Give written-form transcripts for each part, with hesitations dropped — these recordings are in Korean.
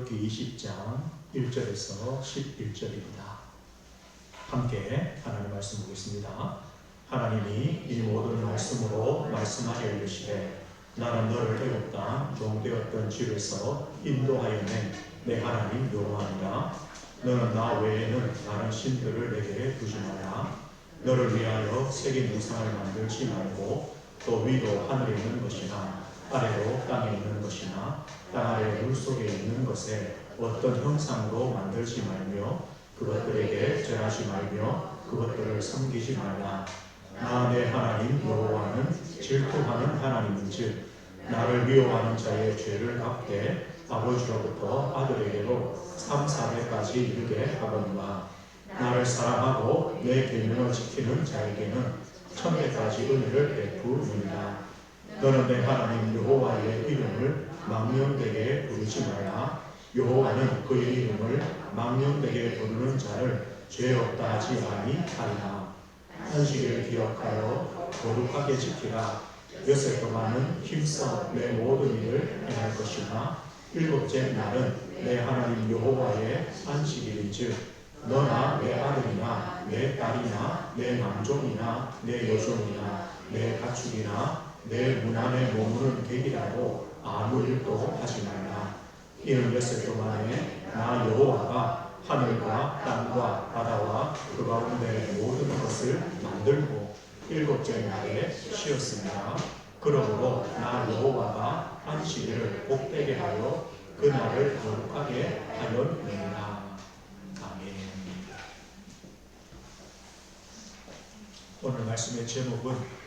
출애굽기 20장 1절에서 11절입니다. 함께 하나님 말씀 보겠습니다. 하나님이 이 모든 말씀으로 말씀하여 이르시되 나는 너를 애굽 땅 종되었던 집에서 인도하여낸 내 하나님 여호와니라. 너는 나 외에는 다른 신들을 내게 두지 마라. 너를 위하여 새긴 우상을 만들지 말고 또 위로 하늘에 있는 것이나 아래로 땅에 있는 것이나 땅 아래 물속에 있는 것에 어떤 형상으로 만들지 말며 그것들에게 절하지 말며 그것들을 섬기지 말라. 나 내 하나님 여호와는 질투하는 하나님인즉 나를 미워하는 자의 죄를 갚되 아버지로부터 아들에게로 3,400까지 이르게 하거니와 나를 사랑하고 내 계명을 지키는 자에게는 1,000배까지 은혜를 베푸느니라. 너는 내 하나님 여호와의 이름을 망령되게 부르지 말라. 여호와는 그의 이름을 망령되게 부르는 자를 죄 없다 하지 아니하리라. 안식일을 기억하여 거룩하게 지키라. 엿새 동안은 힘써 내 모든 일을 행할 것이나 일곱째 날은 내 하나님 여호와의 안식일인즉 너나 내 아들이나 내 딸이나 내 남종이나 내 여종이나 내 가축이나 내 문 안에 머무는 객이라도 아무 일도 하지 말라. 이는 엿새 동안에 나 여호와가 하늘과 땅과 바다와 그 가운데 모든 것을 만들고 일곱째 날에 쉬었습니다. 그러므로 나 여호와가 안식일을 복되게 하여 그 날을 거룩하게 하였느니라. 아멘. 오늘 말씀의 제목은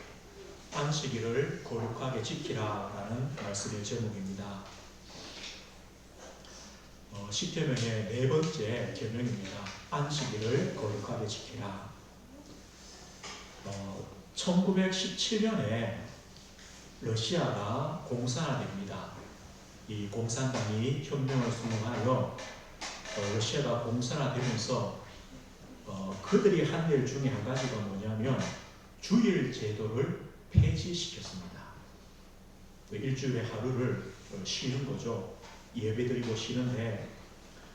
안식일을 거룩하게 지키라라는 말씀의 제목입니다. 십계명의 네 번째 계명입니다. 안식일을 거룩하게 지키라. 1917년에 러시아가 공산화됩니다. 이 공산당이 혁명을 수행하여 러시아가 공산화되면서 그들이 한 일 중에 한 가지가 뭐냐면 주일 제도를 폐지시켰습니다. 일주일에 하루를 쉬는 거죠. 예배드리고 쉬는데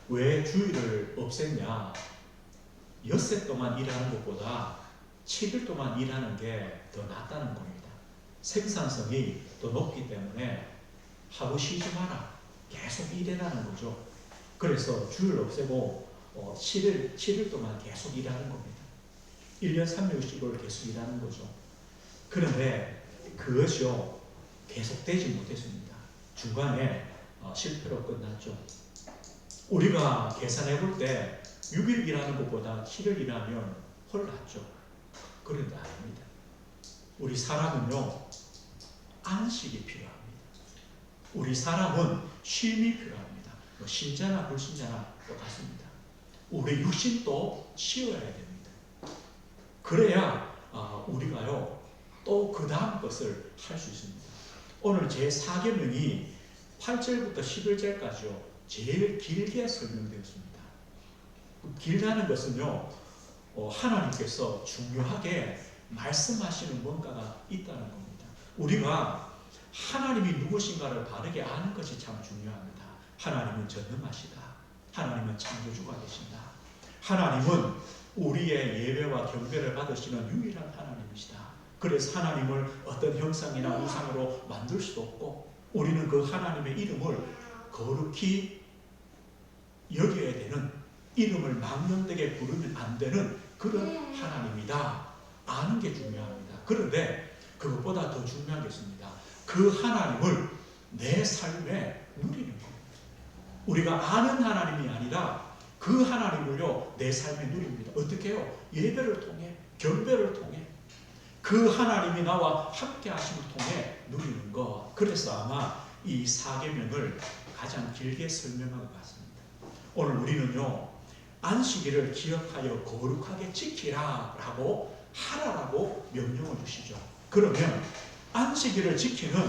왜 주일을 없앴냐? 엿새 동안 일하는 것보다 7일 동안 일하는 게 더 낫다는 겁니다. 생산성이 더 높기 때문에 하루 쉬지 마라. 계속 일해라는 거죠. 그래서 주일 없애고 7일 동안 계속 일하는 겁니다. 1년 365일 계속 일하는 거죠. 그런데 그것이요 계속되지 못했습니다. 중간에 실패로 끝났죠. 우리가 계산해 볼 때 6일 일하는 것보다 7일 일하면 훨 낫죠. 그런데 아닙니다. 우리 사람은요 안식이 필요합니다. 우리 사람은 쉼이 필요합니다. 신자나 불신자나 똑같습니다. 우리 육신도 쉬어야 됩니다. 그래야 우리가요 또 그 다음 것을 할 수 있습니다. 오늘 제 4계명이 8절부터 11절까지요 제일 길게 설명되었습니다. 길다는 것은요 하나님께서 중요하게 말씀하시는 뭔가가 있다는 겁니다. 우리가 하나님이 누구신가를 바르게 아는 것이 참 중요합니다. 하나님은 전능하시다. 하나님은 창조주가 되신다. 하나님은 우리의 예배와 경배를 받으시는 유일한 하나님이시다. 그래서 하나님을 어떤 형상이나 우상으로 만들 수도 없고 우리는 그 하나님의 이름을 거룩히 여겨야 되는, 이름을 망령되게 부르면 안 되는 그런 하나님이다. 아는 게 중요합니다. 그런데 그것보다 더 중요한 게 있습니다. 그 하나님을 내 삶에 누리는 겁니다. 우리가 아는 하나님이 아니라 그 하나님을요 내 삶에 누립니다. 어떻게 해요? 예배를 통해, 경배를 통해 그 하나님이 나와 함께 하심을 통해 누리는 것. 그래서 아마 이 4계명을 가장 길게 설명한 것 같습니다. 오늘 우리는요 안식일을 기억하여 거룩하게 지키라 라고 하라라고 명령을 주시죠. 그러면 안식일을 지키는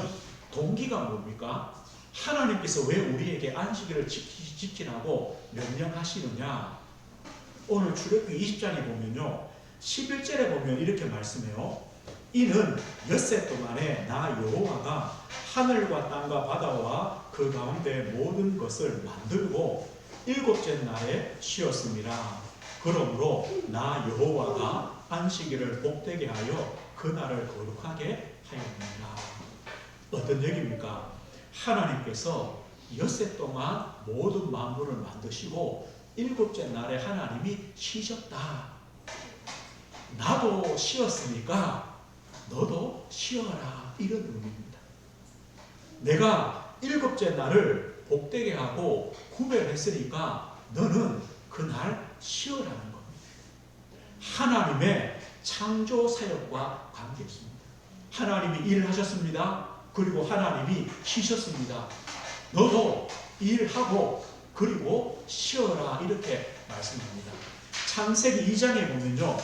동기가 뭡니까? 하나님께서 왜 우리에게 안식일을 지키라고 명령하시느냐? 오늘 출애굽기 20장에 보면요 11절에 보면 이렇게 말씀해요. 이는 엿새 동안에 나 여호와가 하늘과 땅과 바다와 그 가운데 모든 것을 만들고 일곱째 날에 쉬었습니다. 그러므로 나 여호와가 안식일을 복되게 하여 그날을 거룩하게 하였느니라. 어떤 얘기입니까? 하나님께서 엿새 동안 모든 만물을 만드시고 일곱째 날에 하나님이 쉬셨다. 나도 쉬었으니까 너도 쉬어라. 이런 의미입니다. 내가 일곱째 날을 복되게 하고 구별했으니까 너는 그날 쉬어라는 겁니다. 하나님의 창조 사역과 관계 있습니다. 하나님이 일하셨습니다. 그리고 하나님이 쉬셨습니다. 너도 일하고 그리고 쉬어라 이렇게 말씀합니다. 창세기 2장에 보면요.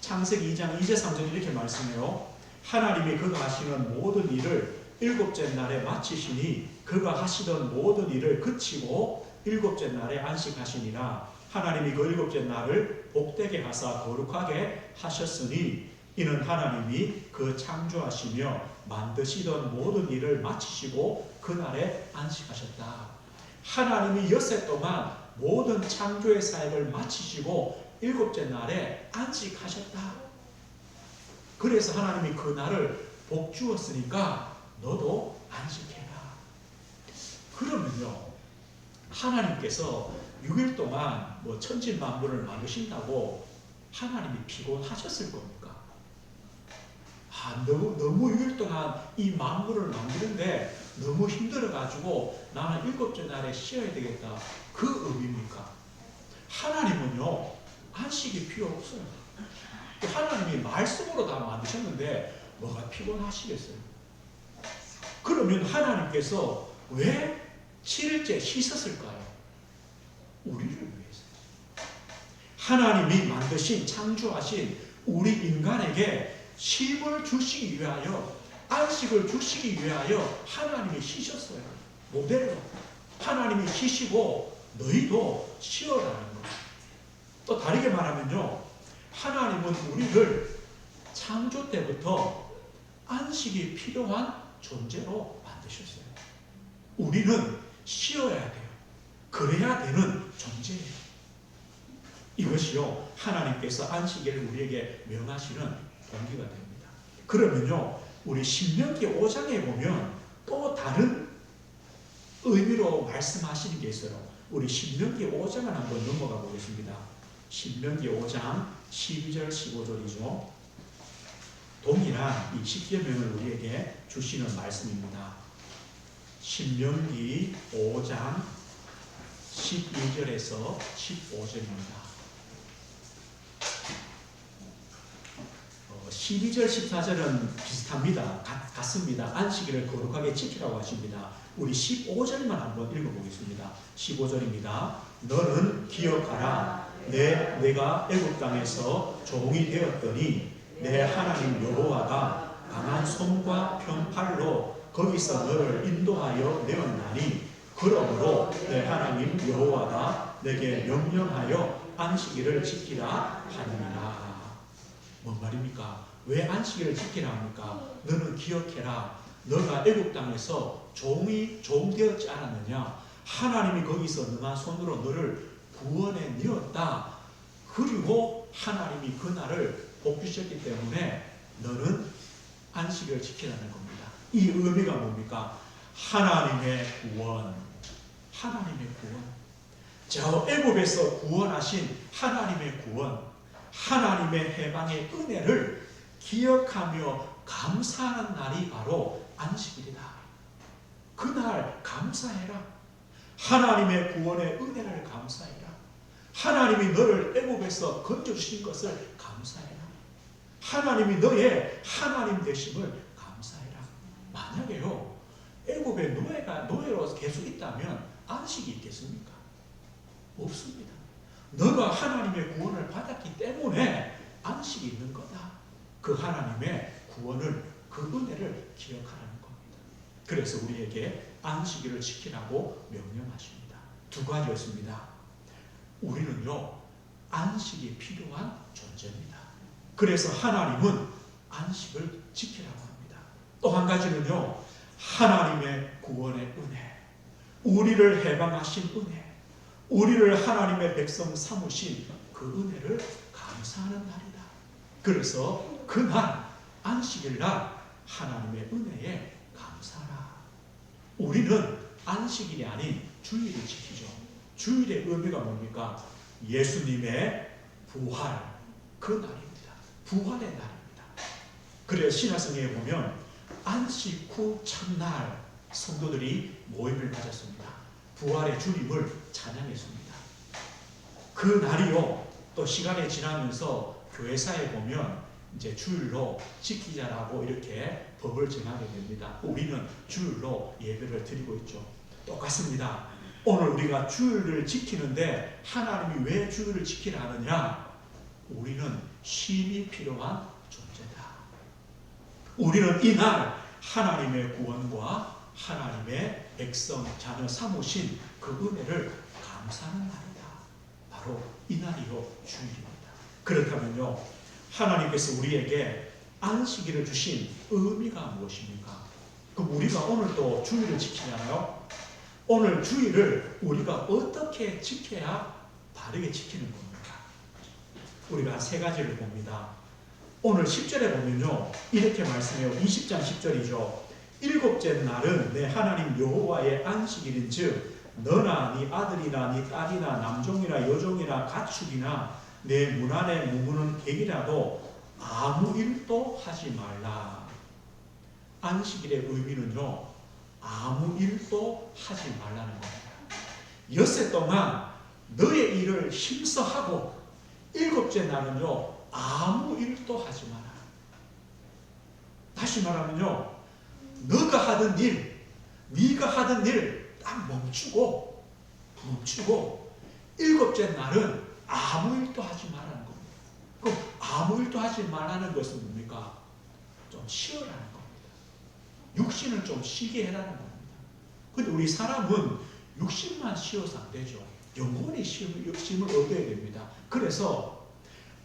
창세기 2장 2절 3절 이렇게 말씀해요. 하나님이 그가 하시는 모든 일을 일곱째 날에 마치시니 그가 하시던 모든 일을 그치고 일곱째 날에 안식하시니라. 하나님이 그 일곱째 날을 복되게 하사 거룩하게 하셨으니 이는 하나님이 그 창조하시며 만드시던 모든 일을 마치시고 그날에 안식하셨다. 하나님이 엿새 동안 모든 창조의 사역을 마치시고 일곱째 날에 안식하셨다. 그래서 하나님이 그 날을 복 주었으니까 너도 안식해라. 그러면요, 하나님께서 6일 동안 뭐 천지 만물을 만드신다고 하나님이 피곤하셨을 겁니까? 너무 6일 동안 이 만물을 만드는데 너무 힘들어가지고 나는 일곱째 날에 쉬어야 되겠다. 그 의미입니까? 하나님은요, 안식이 필요 없어요. 하나님이 말씀으로 다 만드셨는데 뭐가 피곤하시겠어요? 그러면 하나님께서 왜 7일째 쉬셨을까요? 우리를 위해서. 하나님이 만드신 창조하신 우리 인간에게 쉼을 주시기 위하여, 안식을 주시기 위하여 하나님이 쉬셨어요. 모델로 하나님이 쉬시고 너희도 쉬어라는 거예요. 또 다르게 말하면요, 하나님은 우리를 창조 때부터 안식이 필요한 존재로 만드셨어요. 우리는 쉬어야 돼요. 그래야 되는 존재예요. 이것이요, 하나님께서 안식일을 우리에게 명하시는 동기가 됩니다. 그러면요, 우리 신명기 5장에 보면 또 다른 의미로 말씀하시는 게 있어요. 우리 신명기 5장을 한번 넘어가 보겠습니다. 신명기 5장 12절 15절이죠. 동일한 이 십계명을 우리에게 주시는 말씀입니다. 신명기 5장 12절에서 15절입니다. 12절 14절은 비슷합니다. 같습니다. 안식일을 거룩하게 지키라고 하십니다. 우리 15절만 한번 읽어보겠습니다. 15절입니다. 너는 기억하라. 내가 애굽 땅에서 종이 되었더니 내 하나님 여호와가 강한 손과 편팔로 거기서 너를 인도하여 내었나니 그러므로 내 하나님 여호와가 내게 명령하여 안식일을 지키라 하니라. 뭔 말입니까? 왜 안식일을 지키라 합니까? 너는 기억해라. 너가 애굽 땅에서 종 되었지 않았느냐? 하나님이 거기서 능한 손으로 너를 구원해 내었다. 그리고 하나님이 그날을 복 주셨기 때문에 너는 안식일을 지키라는 겁니다. 이 의미가 뭡니까? 하나님의 구원. 하나님의 구원. 저 애굽에서 구원하신 하나님의 구원. 하나님의 해방의 은혜를 기억하며 감사하는 날이 바로 안식일이다. 그날 감사해라. 하나님의 구원의 은혜를 감사해라. 하나님이 너를 애굽에서 건져주신 것을 감사해라. 하나님이 너의 하나님 되심을 감사해라. 만약에요, 애굽에 노예로 계속 있다면 안식이 있겠습니까? 없습니다. 너가 하나님의 구원을 받았기 때문에 안식이 있는 거다. 그 하나님의 구원을, 그 은혜를 기억하라는 겁니다. 그래서 우리에게 안식일을 지키라고 명령하십니다. 두 가지였습니다. 우리는요, 안식이 필요한 존재입니다. 그래서 하나님은 안식을 지키라고 합니다. 또 한 가지는요, 하나님의 구원의 은혜, 우리를 해방하신 은혜, 우리를 하나님의 백성 삼으신 그 은혜를 감사하는 날이다. 그래서 그날 안식일 날 하나님의 은혜에 감사하라. 우리는 안식일이 아닌 주일을 지키죠. 주일의 의미가 뭡니까? 예수님의 부활, 그 날입니다. 부활의 날입니다. 그래서 신약성경에 보면 안식 후 첫날 성도들이 모임을 가졌습니다. 부활의 주님을 찬양했습니다. 그 날이요, 또 시간이 지나면서 교회사에 보면 이제 주일로 지키자라고 이렇게 법을 정하게 됩니다. 우리는 주일로 예배를 드리고 있죠. 똑같습니다. 오늘 우리가 주일을 지키는데 하나님이 왜 주일을 지키라 하느냐? 우리는 쉼이 필요한 존재다. 우리는 이날 하나님의 구원과 하나님의 백성 자녀 삼으신 그 은혜를 감사하는 날이다. 바로 이날이요, 주일입니다. 그렇다면요, 하나님께서 우리에게 안식일을 주신 의미가 무엇입니까? 그럼 우리가 오늘 또 주일을 지키잖아요. 오늘 주일을 우리가 어떻게 지켜야 바르게 지키는 겁니까? 우리가 세 가지를 봅니다. 오늘 10절에 보면요, 이렇게 말씀해요. 20장 10절이죠. 일곱째 날은 내 하나님 여호와의 안식일인즉 너나 네 아들이나 네 딸이나 남종이나 여종이나 가축이나 내 문 안에 머무는 객이라도 아무 일도 하지 말라. 안식일의 의미는요, 아무 일도 하지 말라는 겁니다. 엿새 동안 너의 일을 힘써 하고 일곱째 날은요, 아무 일도 하지 마라. 다시 말하면요, 너가 하던 일, 네가 하던 일 딱 멈추고 일곱째 날은 아무 일도 하지 말라는 겁니다. 그럼 아무 일도 하지 말라는 것은 뭡니까? 좀 쉬어라는 겁니다. 육신을 좀 쉬게 해라는 겁니다. 근데 우리 사람은 육신만 쉬어서 안 되죠. 영혼이 쉼을 얻어야 됩니다. 그래서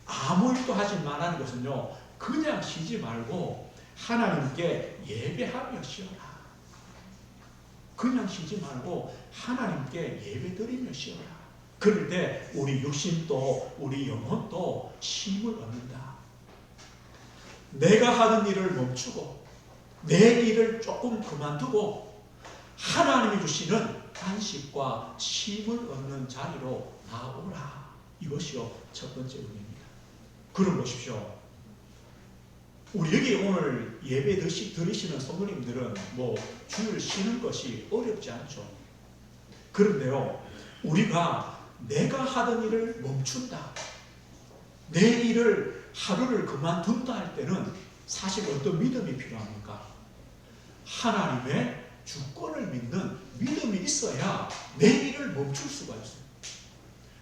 아무 일도 하지 말라는 것은요, 그냥 쉬지 말고 하나님께 예배하며 쉬어라. 그냥 쉬지 말고 하나님께 예배 드리며 쉬어라. 그럴 때 우리 육신도 우리 영혼도 쉼을 얻는다. 내가 하는 일을 멈추고 내 일을 조금 그만두고 하나님이 주시는 안식과 쉼을 얻는 자리로 나오라. 이것이요, 첫 번째 의미입니다. 그럼 보십시오. 우리 여기 오늘 예배 드리시는 성도님들은 뭐 주일 쉬는 것이 어렵지 않죠. 그런데요, 우리가 내가 하던 일을 멈춘다, 내 일을 하루를 그만둔다 할 때는 사실 어떤 믿음이 필요합니까? 하나님의 주권을 믿는 믿음이 있어야 내 일을 멈출 수가 있어요.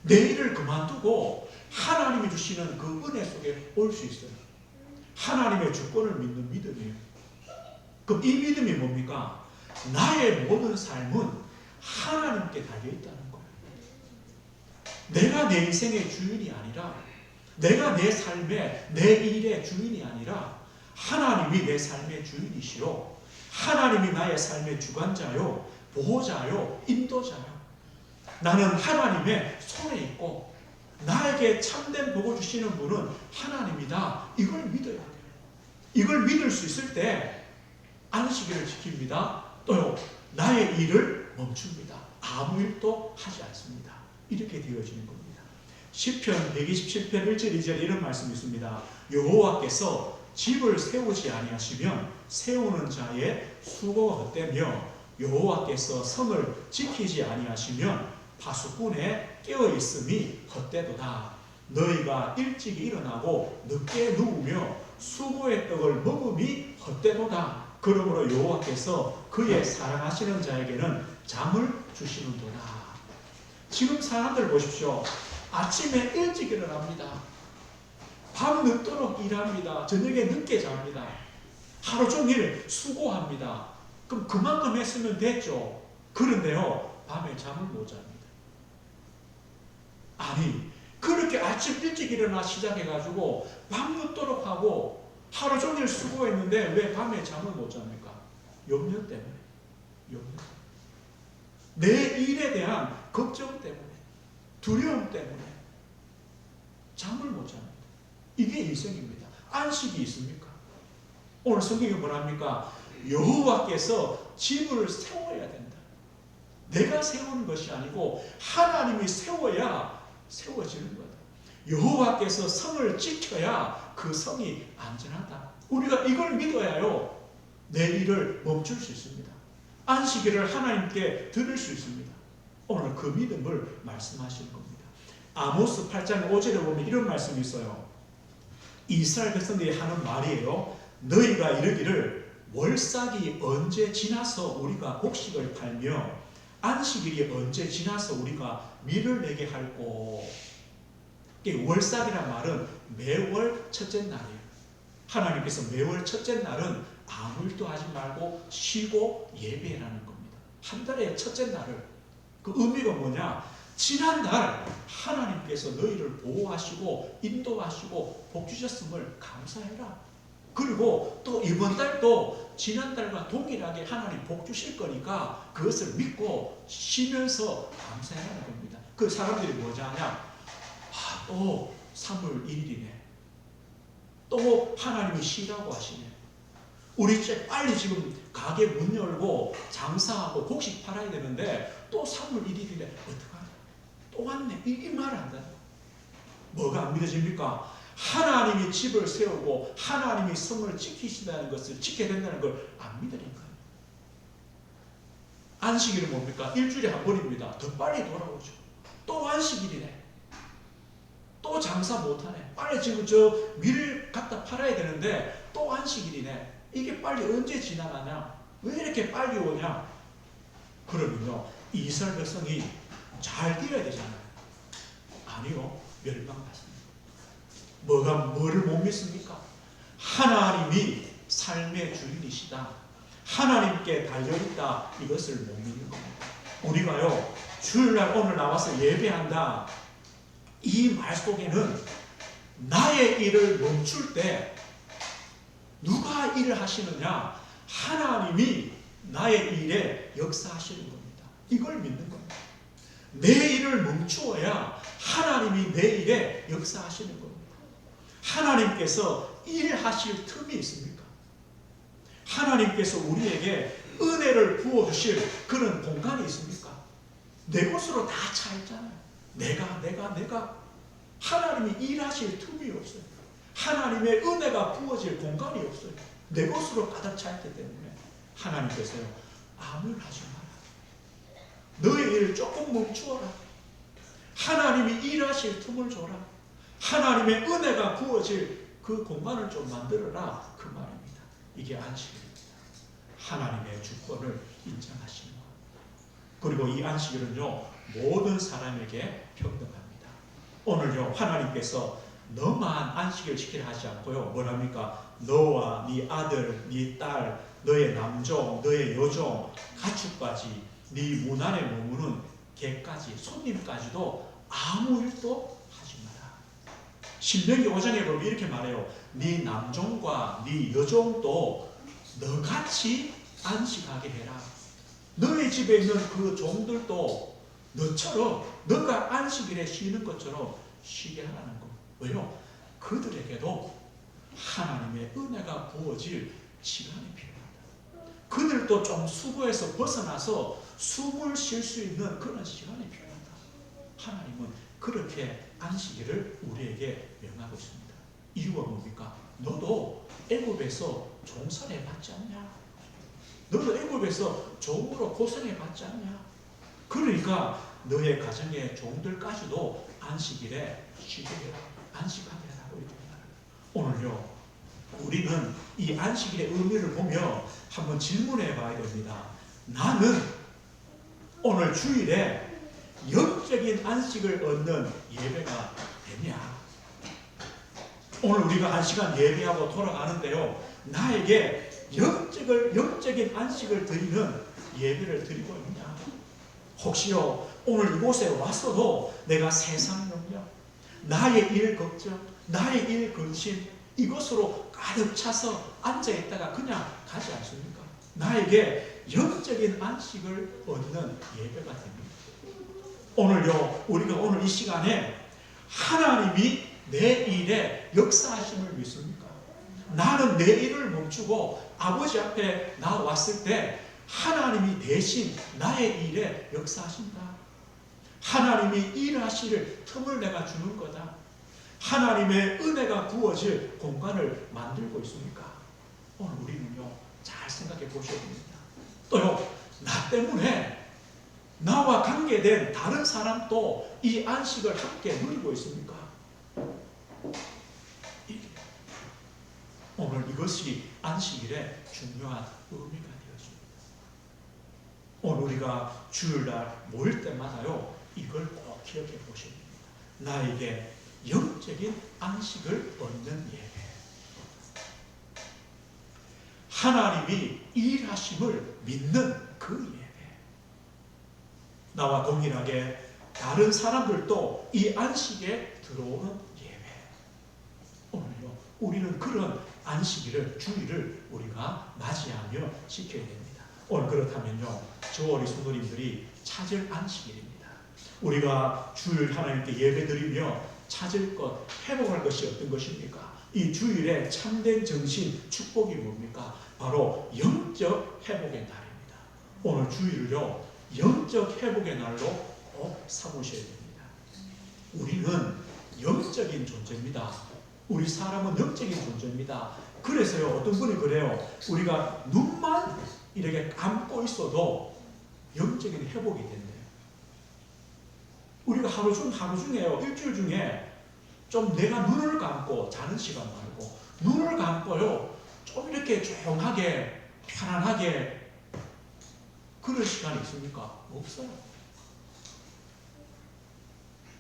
내 일을 그만두고 하나님이 주시는 그 은혜 속에 올 수 있어요. 하나님의 주권을 믿는 믿음이에요. 그럼 이 믿음이 뭡니까? 나의 모든 삶은 하나님께 달려있다는 거예요. 내가 내 인생의 주인이 아니라, 내가 내 삶의, 내 일의 주인이 아니라 하나님이 내 삶의 주인이시요, 하나님이 나의 삶의 주관자요, 보호자요, 인도자요. 나는 하나님의 손에 있고 나에게 참된 복을 주시는 분은 하나님이다. 이걸 믿어야 돼요. 이걸 믿을 수 있을 때 안식일을 지킵니다. 또요, 나의 일을 멈춥니다. 아무 일도 하지 않습니다. 이렇게 되어지는 겁니다. 시편 127편 1절 2절 이런 말씀이 있습니다. 여호와께서 집을 세우지 아니하시면 세우는 자의 수고가 헛되며 여호와께서 성을 지키지 아니하시면 파수꾼에 깨어있음이 헛되도다. 너희가 일찍 일어나고 늦게 누우며 수고의 떡을 먹음이 헛되도다. 그러므로 여호와께서 그의 사랑하시는 자에게는 잠을 주시는도다. 지금 사람들 보십시오. 아침에 일찍 일어납니다. 밤 늦도록 일합니다. 저녁에 늦게 잡니다. 하루 종일 수고합니다. 그럼 그만큼 했으면 됐죠. 그런데요, 밤에 잠을 못 잡니다. 아니, 그렇게 아침 일찍 일어나 시작해가지고 밤 늦도록 하고 하루 종일 수고했는데 왜 밤에 잠을 못 잡니까? 염려 때문에. 염려. 내 일에 대한 걱정 때문에, 두려움 때문에 잠을 못 잡니다. 이게 인생입니다. 안식이 있습니까? 오늘 성경이 뭐랍니까? 여호와께서 집을 세워야 된다. 내가 세우는 것이 아니고 하나님이 세워야 세워지는 거다. 여호와께서 성을 지켜야 그 성이 안전하다. 우리가 이걸 믿어야요, 내 일을 멈출 수 있습니다. 안식일을 하나님께 드릴 수 있습니다. 오늘 그 믿음을 말씀하시는 겁니다. 아모스 8장 5절에 보면 이런 말씀이 있어요. 이스라엘 백성들이 하는 말이에요. 너희가 이르기를 월삭이 언제 지나서 우리가 곡식을 팔며 안식일이 언제 지나서 우리가 밀을 내게 할꼬. 월삭이란 말은 매월 첫째 날이에요. 하나님께서 매월 첫째 날은 아무 일도 하지 말고 쉬고 예배라는 겁니다. 한 달의 첫째 날을, 그 의미가 뭐냐? 지난달 하나님께서 너희를 보호하시고 인도하시고 복 주셨음을 감사해라. 그리고 또 이번 달도 지난달과 동일하게 하나님 복 주실 거니까 그것을 믿고 쉬면서 감사하는 겁니다. 그 사람들이 뭐지 하냐? 또 3월 1일이네. 또 하나님이 쉬라고 하시네. 우리 이제 빨리 지금 가게 문 열고 장사하고 곡식 팔아야 되는데 또 3월 1일이네. 어떡하냐? 또 왔네. 이 말을 한다. 뭐가 안 믿어집니까? 하나님이 집을 세우고 하나님이 성을 지키신다는 것을 지켜야 된다는 걸 안 믿으니까요. 안식일은 뭡니까? 일주일에 한 번입니다. 더 빨리 돌아오죠. 또 안식일이네. 또 장사 못하네. 빨리 지금 저 밀을 갖다 팔아야 되는데 또 안식일이네. 이게 빨리 언제 지나가냐? 왜 이렇게 빨리 오냐? 그러면요, 이스라엘 백성이 잘 뛰어야 되잖아요. 아니요, 멸망받습니다. 뭐를 못 믿습니까? 하나님이 삶의 주인이시다, 하나님께 달려있다, 이것을 못 믿는 겁니다. 우리가요, 주일날 오늘 나와서 예배한다, 이 말 속에는 나의 일을 멈출 때 누가 일을 하시느냐? 하나님이 나의 일에 역사하시는 겁니다. 이걸 믿는 겁니다. 내 일을 멈추어야 하나님이 내 일에 역사하시는 겁니다. 하나님께서 일하실 틈이 있습니까? 하나님께서 우리에게 은혜를 부어주실 그런 공간이 있습니까? 내 곳으로 다 차 있잖아요. 내가 하나님이 일하실 틈이 없어요. 하나님의 은혜가 부어질 공간이 없어요. 내 것으로 가득 차 있기 때문에 하나님께서요, 아무 일 하지 마라. 너의 일을 조금 멈추어라. 하나님이 일하실 틈을 줘라. 하나님의 은혜가 부어질 그 공간을 좀 만들어라. 그 말입니다. 이게 안식일입니다. 하나님의 주권을 인정하시는 것. 그리고 이 안식일은요, 모든 사람에게 평등합니다. 오늘요, 하나님께서 너만 안식일 지키라 하지 않고요, 뭐랍니까? 너와 네 아들, 네 딸, 너의 남종, 너의 여종, 가축까지, 네 문 안에 머무는 개까지, 손님까지도 아무 일도 하지 마라. 신명기 5장에 보면 이렇게 말해요. 네 남종과 네 여종도 너같이 안식하게 해라. 너의 집에 있는 그 종들도 너처럼, 너가 안식일에 쉬는 것처럼 쉬게 하라는 거. 왜요? 그들에게도 하나님의 은혜가 부어질 시간이 필요하다. 그들도 좀 수고해서 벗어나서 숨을 쉴 수 있는 그런 시간이 필요하다. 하나님은 그렇게 안식일을 우리에게 명하고 있습니다. 이유가 뭡니까? 너도 애굽에서 종살이 받지 않냐? 너도 애굽에서 종으로 고생해 받지 않냐? 그러니까 너의 가정의 종들까지도 안식일에 쉬게 해라. 안식하게 하라고 이렇게 말합니다. 오늘요, 우리는 이 안식일의 의미를 보며 한번 질문해 봐야 됩니다. 나는 오늘 주일에 영적인 안식을 얻는 예배가 되냐? 오늘 우리가 1시간 예배하고 돌아가는데요, 나에게 영적인 안식을 드리는 예배를 드리고 있냐? 혹시요, 오늘 이곳에 와서도 내가 세상 염려, 나의 일 걱정, 나의 일 근심, 이것으로 가득 차서 앉아있다가 그냥 가지 않습니까? 나에게 영적인 안식을 얻는 예배가 됩니다. 오늘요, 우리가 오늘 이 시간에 하나님이 내 일에 역사하심을 믿습니까? 나는 내 일을 멈추고 아버지 앞에 나왔을 때 하나님이 대신 나의 일에 역사하신다. 하나님이 일하실 틈을 내가 주는 거다. 하나님의 은혜가 부어질 공간을 만들고 있습니까? 오늘 우리는요, 잘 생각해 보셔야 됩니다. 또요, 나 때문에 나와 관계된 다른 사람도 이 안식을 함께 누리고 있습니까? 오늘 이것이 안식일의 중요한 의미가 되었습니다. 오늘 우리가 주일날 모일 때마다요, 이걸 꼭 기억해 보셔야 됩니다. 나에게 영적인 안식을 얻는 예배. 하나님이 일하심을 믿는 그 예배. 나와 동일하게 다른 사람들도 이 안식에 들어오는 예배. 오늘요, 우리는 그런 안식일을, 주일을 우리가 맞이하며 지켜야 됩니다. 오늘 그렇다면요, 저와 우리 성도님들이 찾을 안식일입니다. 우리가 주일 하나님께 예배드리며 찾을 것, 회복할 것이 어떤 것입니까? 이 주일의 참된 정신, 축복이 뭡니까? 바로 영적 회복의 날입니다. 오늘 주일을요, 영적 회복의 날로 꼭 삼으셔야 됩니다. 우리는 영적인 존재입니다. 우리 사람은 영적인 존재입니다. 그래서요, 어떤 분이 그래요. 우리가 눈만 이렇게 감고 있어도 영적인 회복이 된대요. 우리가 하루 중에요, 일주일 중에 좀 내가 눈을 감고 자는 시간 말고 눈을 감고요, 좀 이렇게 조용하게 편안하게 그런 시간이 있습니까? 없어요.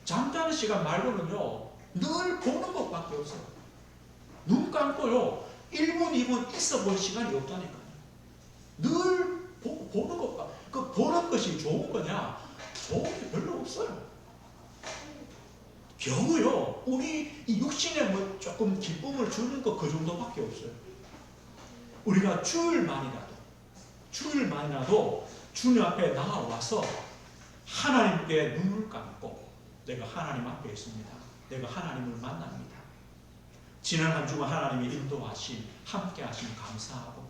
잠자는 시간 말고는요, 늘 보는 것밖에 없어요. 눈 감고요, 1분, 2분 있어 볼 시간이 없다니까요. 늘 보는 것밖에. 그 보는 것이 좋은 거냐? 좋은 게 별로 없어요. 겨우요, 우리 이 육신에 뭐 조금 기쁨을 주는 거 그 정도밖에 없어요. 우리가 주일만이라도 주님 앞에 나와서 하나님께 눈을 감고 내가 하나님 앞에 있습니다. 내가 하나님을 만납니다. 지난 한 주간 하나님이 인도하신, 함께 하신 감사하고,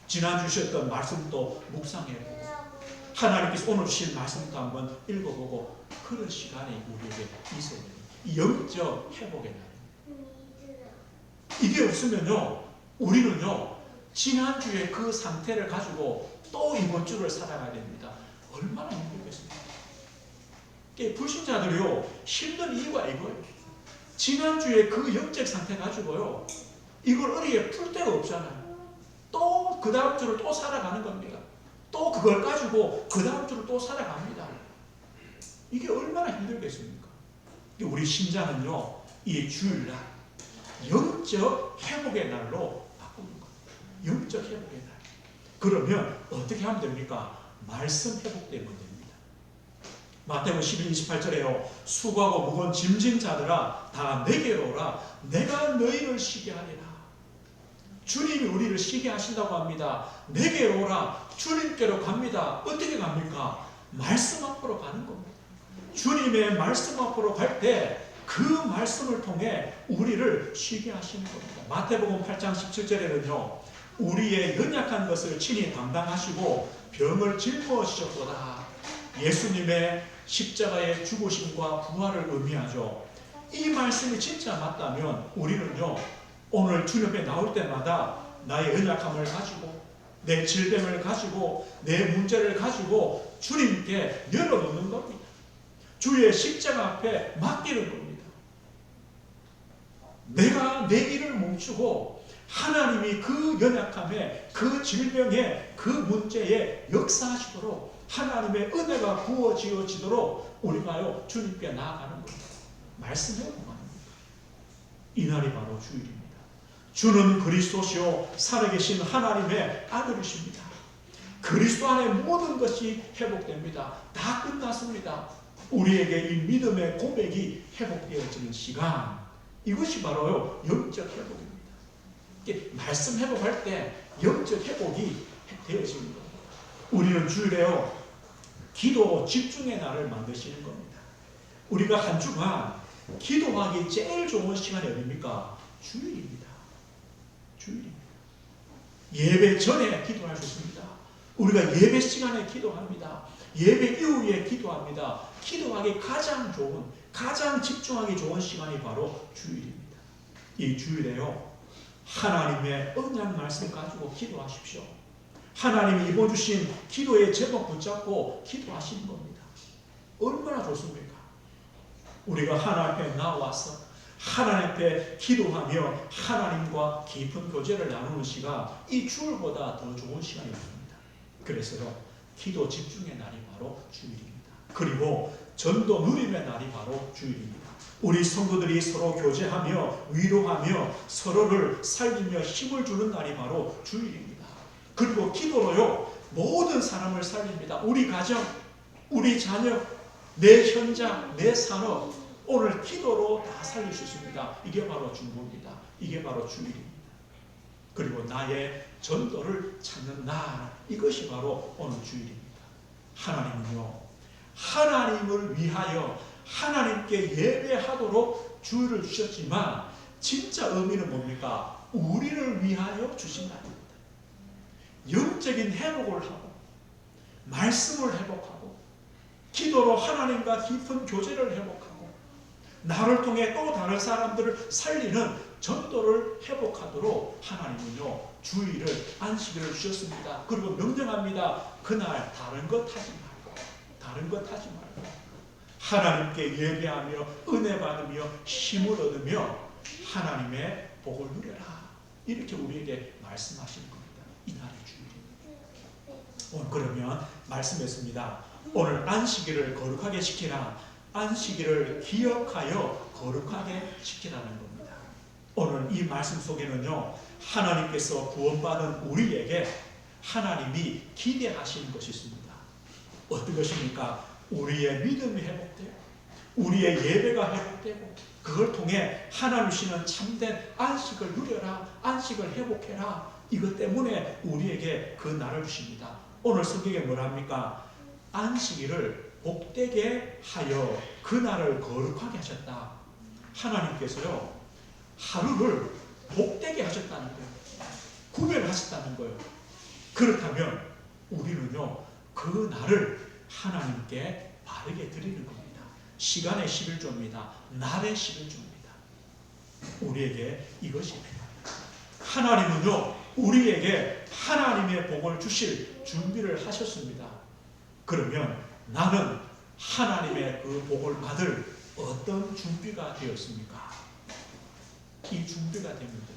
지난 주셨던 말씀도 묵상해보고, 하나님께서 오늘 주신 말씀도 한번 읽어보고, 그런 시간이 우리에게 있어야 됩니다. 영적 회복의 날. 이게 없으면요, 우리는요, 지난주에 그 상태를 가지고 또 이번 주를 살아가야 됩니다. 얼마나 힘들겠습니까? 불신자들이요, 힘든 이유가 이거예요. 지난주에 그 영적 상태 가지고요, 이걸 어디에 풀 데가 없잖아요. 또 그 다음 주를 또 살아가는 겁니다. 또 그걸 가지고 그 다음 주를 또 살아갑니다. 이게 얼마나 힘들겠습니까? 우리 신자는요, 이 주일날 영적 회복의 날로 바꾸는 거예요. 영적 회복의 날. 그러면 어떻게 하면 됩니까? 말씀 회복되면 됩니다. 마태복음 12, 28절에요. 수고하고 무거운 짐진 자들아 다 내게로 오라. 내가 너희를 쉬게 하리라. 주님이 우리를 쉬게 하신다고 합니다. 내게로 오라. 주님께로 갑니다. 어떻게 갑니까? 말씀 앞으로 가는 겁니다. 주님의 말씀 앞으로 갈 때 그 말씀을 통해 우리를 쉬게 하시는 겁니다. 마태복음 8장 17절에는요. 우리의 연약한 것을 친히 담당하시고 병을 짊어지셨도다. 예수님의 십자가의 죽으심과 부활을 의미하죠. 이 말씀이 진짜 맞다면 우리는요, 오늘 주님 앞에 나올 때마다 나의 연약함을 가지고, 내 질병을 가지고, 내 문제를 가지고 주님께 열어놓는 겁니다. 주의 십자가 앞에 맡기는 겁니다. 내가 내 일을 멈추고 하나님이 그 연약함에, 그 질병에, 그 문제에 역사하시도록 하나님의 은혜가 부어지어지도록 우리가요, 주님께 나아가는 겁니다. 말씀해 보는 겁니다. 이날이 바로 주일입니다. 주는 그리스도시요 살아계신 하나님의 아들이십니다. 그리스도 안에 모든 것이 회복됩니다. 다 끝났습니다. 우리에게 이 믿음의 고백이 회복되어지는 시간, 이것이 바로요 영적 회복입니다. 이게 말씀 회복할 때 영적 회복이 되어지는 겁니다. 우리는 주일에요, 기도 집중의 날을 만드시는 겁니다. 우리가 한 주간 기도하기 제일 좋은 시간이 어디입니까? 주일입니다. 주일입니다. 예배 전에 기도할 수 있습니다. 우리가 예배 시간에 기도합니다. 예배 이후에 기도합니다. 기도하기 가장 좋은, 가장 집중하기 좋은 시간이 바로 주일입니다. 이 주일에요, 하나님의 언약 말씀 가지고 기도하십시오. 하나님이 입어주신 기도의 제목 붙잡고 기도하시는 겁니다. 얼마나 좋습니까? 우리가 하나님 앞에 나와서 하나님 앞에 기도하며 하나님과 깊은 교제를 나누는 시간, 이 주일보다 더 좋은 시간이 있습니다. 그래서요, 기도 집중의 날이 바로 주일입니다. 그리고 전도 누림의 날이 바로 주일입니다. 우리 성도들이 서로 교제하며 위로하며 서로를 살리며 힘을 주는 날이 바로 주일입니다. 그리고 기도로요, 모든 사람을 살립니다. 우리 가정, 우리 자녀, 내 현장, 내 산업, 오늘 기도로 다 살릴 수 있습니다. 이게 바로 중보입니다. 이게 바로 주일입니다. 그리고 나의 전도를 찾는 날, 이것이 바로 오늘 주일입니다. 하나님은요, 하나님을 위하여 하나님께 예배하도록 주일을 주셨지만 진짜 의미는 뭡니까? 우리를 위하여 주신 날입니다. 영적인 회복을 하고 말씀을 회복하고 기도로 하나님과 깊은 교제를 회복하고 나를 통해 또 다른 사람들을 살리는 전도를 회복하도록 하나님은요, 주일을, 안식일을 주셨습니다. 그리고 명령합니다. 그날 다른 것 하지 말고 하나님께 예배하며 은혜 받으며 힘을 얻으며 하나님의 복을 누려라. 이렇게 우리에게 말씀하시는 겁니다. 이날의 주일입니다. 오늘 그러면 말씀했습니다. 오늘 안식일을 거룩하게 시키라. 안식일을 기억하여 거룩하게 시키라는 겁니다. 오늘 이 말씀 속에는요, 하나님께서 구원받은 우리에게 하나님이 기대하시는 것이 있습니다. 어떤 것입니까? 우리의 믿음이 회복되고 우리의 예배가 회복되고 그걸 통해 하나님 주시는 참된 안식을 누려라. 안식을 회복해라. 이것 때문에 우리에게 그 날을 주십니다. 오늘 성경에 뭐라 합니까? 안식일을 복되게 하여 그 날을 거룩하게 하셨다. 하나님께서요, 하루를 복되게 하셨다는 거예요. 구별하셨다는 거예요. 그렇다면 우리는요, 그 날을 하나님께 바르게 드리는 겁니다. 시간의 11조입니다. 날의 11조입니다. 우리에게 이것이 필요합니다. 하나님은요, 우리에게 하나님의 복을 주실 준비를 하셨습니다. 그러면 나는 하나님의 그 복을 받을 어떤 준비가 되었습니까? 이 준비가 되면 됩니다.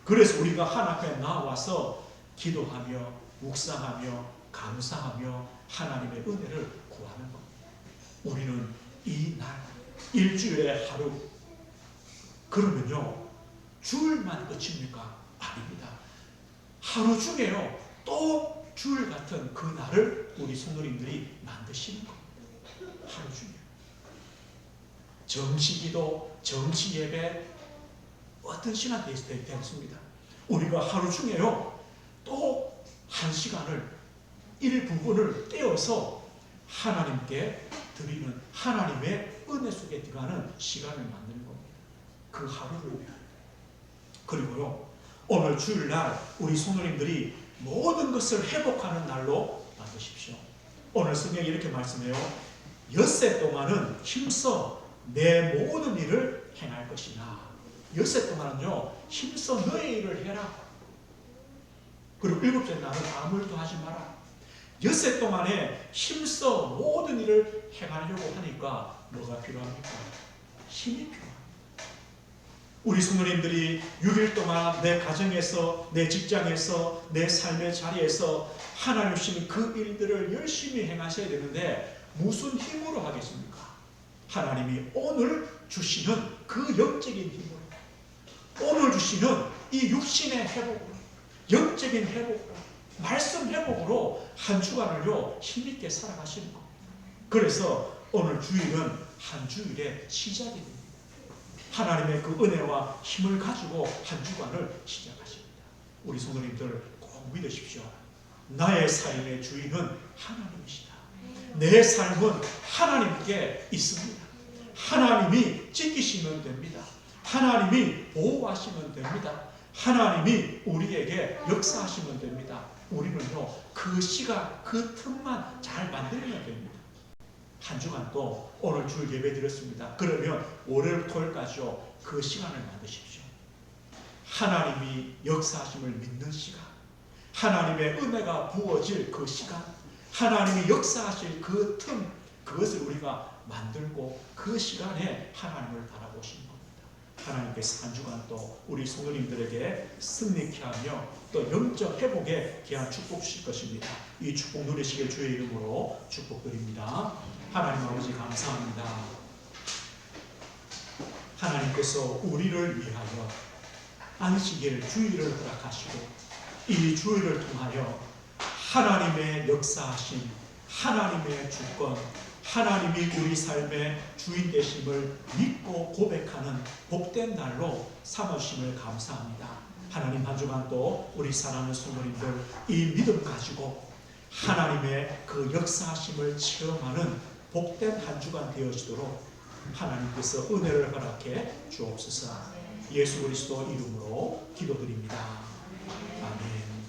그래서 우리가 하나님 앞에 나와서 기도하며 묵상하며 감사하며 하나님의 은혜를 구하는 겁니다. 우리는 이 날, 일주일에 하루, 그러면요, 주일만 끝입니까? 아닙니다. 하루 중에요, 또 주일 같은 그 날을 우리 성도님들이 만드시는 겁니다. 하루 중에. 정시기도, 정시예배, 어떤 시간 되겠습니다. 우리가 하루 중에요, 또 한 시간을, 일부분을 떼어서 하나님께 드리는, 하나님의 은혜 속에 들어가는 시간을 만드는 겁니다. 그 하루를 위하여. 그리고요, 오늘 주일날 우리 성도님들이 모든 것을 회복하는 날로 만드십시오. 오늘 성경이 이렇게 말씀해요. 엿새 동안은 힘써 내 모든 일을 행할 것이나. 엿새 동안은요, 힘써 너의 일을 해라. 그리고 일곱째 날은 아무 일도 하지 마라. 엿새 동안에 힘써 모든 일을 행하려고 하니까 뭐가 필요합니까? 힘이 필요합니다. 우리 성도님들이 6일 동안 내 가정에서, 내 직장에서, 내 삶의 자리에서 하나님 주신 그 일들을 열심히 행하셔야 되는데 무슨 힘으로 하겠습니까? 하나님이 오늘 주시는 그 영적인 힘으로, 오늘 주시는 이 육신의 회복으로, 영적인 회복으로, 말씀 회복으로 한 주간을요, 힘있게 살아가시는 겁니다. 그래서 오늘 주일은 한 주일의 시작이 됩니다. 하나님의 그 은혜와 힘을 가지고 한 주간을 시작하십니다. 우리 성도님들 꼭 믿으십시오. 나의 삶의 주인은 하나님이시다. 내 삶은 하나님께 있습니다. 하나님이 지키시면 됩니다. 하나님이 보호하시면 됩니다. 하나님이 우리에게 역사하시면 됩니다. 우리는요, 그 시간, 그 틈만 잘 만들면 됩니다. 한 주간 또 오늘 주일 예배 드렸습니다. 그러면 월요일 토요일까지요, 그 시간을 만드십시오. 하나님이 역사하심을 믿는 시간, 하나님의 은혜가 부어질 그 시간, 하나님이 역사하실 그 틈, 그것을 우리가 만들고 그 시간에 하나님을 바라보시는 겁니다. 하나님께서 한 주간 또 우리 성도님들에게 승리케 하며 또 영적 회복에 귀한 축복 주실 것입니다. 이 축복 누리시길 주의 이름으로 축복드립니다. 하나님 아버지 감사합니다. 하나님께서 우리를 위하여 안식일 주일을 허락하시고 이 주일을 통하여 하나님의 역사하심, 하나님의 주권, 하나님이 우리 삶의 주인 되심을 믿고 고백하는 복된 날로 삼으심을 감사합니다. 하나님 한 주간 또 우리 사랑하는 성도님들 이 믿음 가지고 하나님의 그 역사하심을 체험하는 복된 한 주간 되어지도록 하나님께서 은혜를 허락해 주옵소서. 예수 그리스도 이름으로 기도드립니다. 아멘.